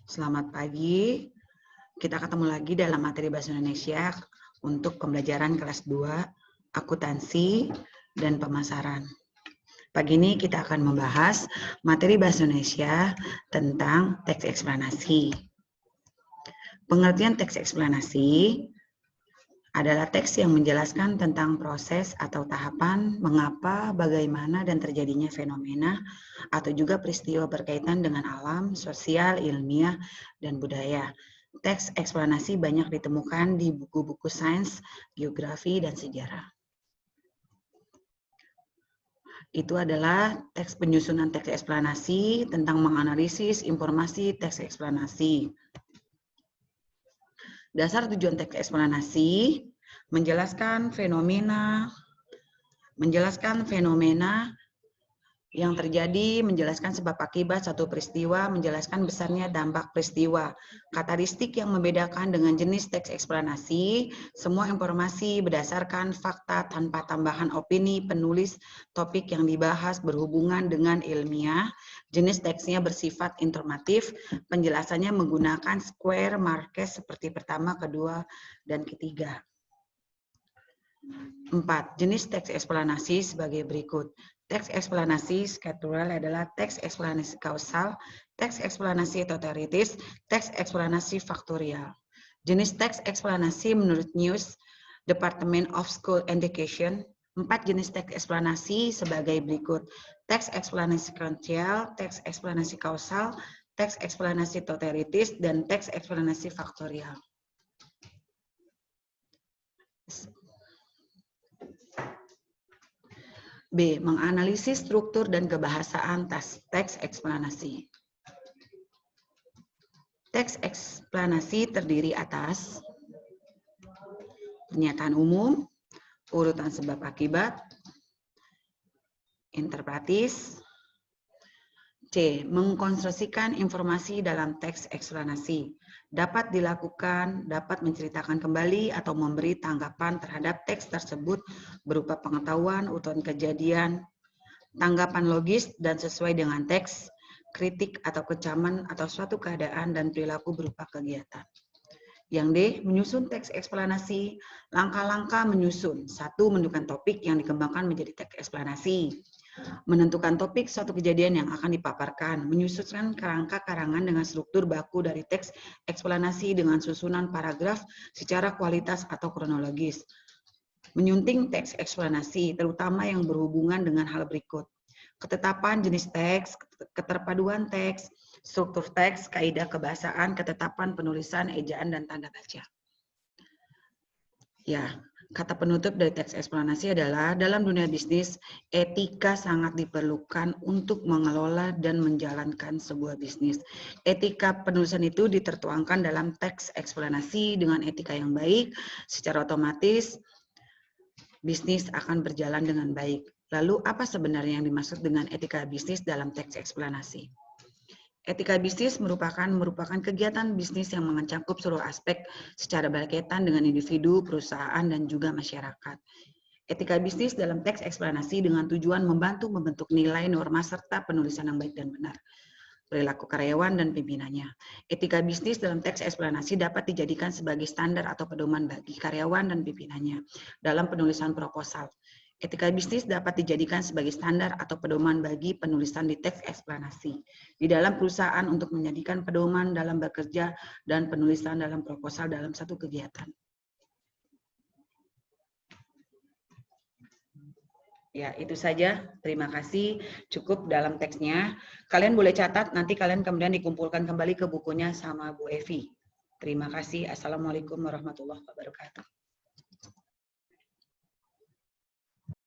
Selamat pagi. Kita ketemu lagi dalam materi Bahasa Indonesia untuk pembelajaran kelas 2, akuntansi dan pemasaran. Pagi ini kita akan membahas materi Bahasa Indonesia tentang teks eksplanasi. Pengertian teks eksplanasi adalah teks yang menjelaskan tentang proses atau tahapan, mengapa, bagaimana, dan terjadinya fenomena atau juga peristiwa berkaitan dengan alam, sosial, ilmiah, dan budaya. Teks eksplanasi banyak ditemukan di buku-buku sains, geografi, dan sejarah. Itu adalah teks penyusunan teks eksplanasi tentang menganalisis informasi teks eksplanasi. Dasar tujuan teks eksplanasi menjelaskan fenomena yang terjadi, menjelaskan sebab akibat satu peristiwa, menjelaskan besarnya dampak peristiwa. Karakteristik yang membedakan dengan jenis teks eksplanasi, semua informasi berdasarkan fakta tanpa tambahan opini penulis, topik yang dibahas berhubungan dengan ilmiah, jenis teksnya bersifat informatif, penjelasannya menggunakan square markers seperti pertama, kedua, dan ketiga. 4. Jenis teks eksplanasi sebagai berikut. Teks eksplanasi sketural adalah teks eksplanasi kausal, teks eksplanasi teoritis, teks eksplanasi faktorial. Jenis teks eksplanasi menurut News Department of School Education. 4 jenis teks eksplanasi sebagai berikut. Teks eksplanasi sequential, teks eksplanasi kausal, teks eksplanasi teoritis, dan teks eksplanasi faktorial. B. Menganalisis struktur dan kebahasaan teks eksplanasi. Teks eksplanasi terdiri atas pernyataan umum, urutan sebab akibat, interpretis. C. Mengkonstruksikan informasi dalam teks eksplanasi. Dapat dilakukan, dapat menceritakan kembali atau memberi tanggapan terhadap teks tersebut berupa pengetahuan, urutan kejadian, tanggapan logis dan sesuai dengan teks, kritik atau kecaman atau suatu keadaan dan perilaku berupa kegiatan. Yang D. Menyusun teks eksplanasi. Langkah-langkah menyusun. 1. Menentukan topik yang dikembangkan menjadi teks eksplanasi. Menentukan topik suatu kejadian yang akan dipaparkan, menyusunkan kerangka karangan dengan struktur baku dari teks eksplanasi dengan susunan paragraf secara kualitas atau kronologis. Menyunting teks eksplanasi, terutama yang berhubungan dengan hal berikut. Ketetapan jenis teks, keterpaduan teks, struktur teks, kaidah kebahasaan, ketetapan penulisan, ejaan, dan tanda baca. Ya. Kata penutup dari teks eksplanasi adalah, dalam dunia bisnis, etika sangat diperlukan untuk mengelola dan menjalankan sebuah bisnis. Etika penulisan itu ditertuangkan dalam teks eksplanasi dengan etika yang baik, secara otomatis bisnis akan berjalan dengan baik. Lalu apa sebenarnya yang dimaksud dengan etika bisnis dalam teks eksplanasi? Etika bisnis merupakan kegiatan bisnis yang mencakup seluruh aspek secara berkaitan dengan individu, perusahaan, dan juga masyarakat. Etika bisnis dalam teks eksplanasi dengan tujuan membantu membentuk nilai, norma, serta penulisan yang baik dan benar. Perilaku karyawan dan pimpinannya. Etika bisnis dalam teks eksplanasi dapat dijadikan sebagai standar atau pedoman bagi karyawan dan pimpinannya dalam penulisan proposal. Etika bisnis dapat dijadikan sebagai standar atau pedoman bagi penulisan di teks eksplanasi di dalam perusahaan untuk menjadikan pedoman dalam bekerja dan penulisan dalam proposal dalam satu kegiatan. Ya, itu saja. Terima kasih. Cukup dalam teksnya. Kalian boleh catat, nanti kalian kemudian dikumpulkan kembali ke bukunya sama Bu Evi. Terima kasih. Assalamualaikum warahmatullahi wabarakatuh.